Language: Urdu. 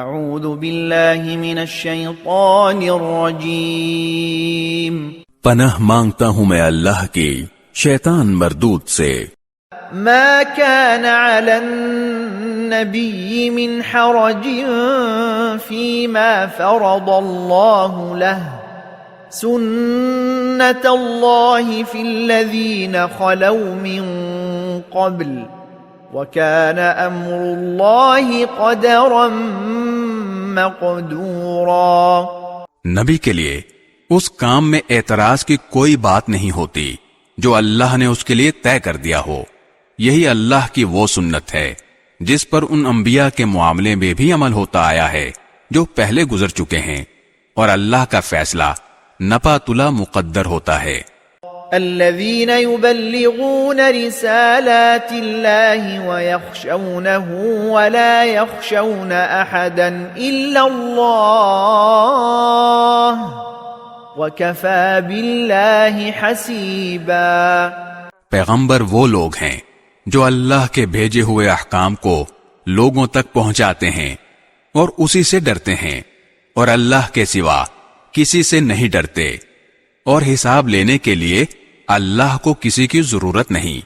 اعوذ باللہ من الشیطان الرجیم پناہ مانگتا ہوں میں اللہ کی شیطان مردود سے۔ ما كان على النبي من حرج فيما فرض الله له سنة الله في الذين خلوا من قبل وكان أمر الله قدرا مقدورا۔ نبی کے لیے اس کام میں اعتراض کی کوئی بات نہیں ہوتی جو اللہ نے اس کے لیے طے کر دیا ہو۔ یہی اللہ کی وہ سنت ہے جس پر ان انبیاء کے معاملے میں بھی عمل ہوتا آیا ہے جو پہلے گزر چکے ہیں، اور اللہ کا فیصلہ نپا تلا مقدر ہوتا ہے۔ الذين يبلغون رسالات الله ويخشونه ولا يخشون أحدا إلا الله وكفى بالله حسيبا۔ پیغمبر وہ لوگ ہیں جو اللہ کے بھیجے ہوئے احکام کو لوگوں تک پہنچاتے ہیں اور اسی سے ڈرتے ہیں، اور اللہ کے سوا کسی سے نہیں ڈرتے، اور حساب لینے کے لیے اللہ کو کسی کی ضرورت نہیں۔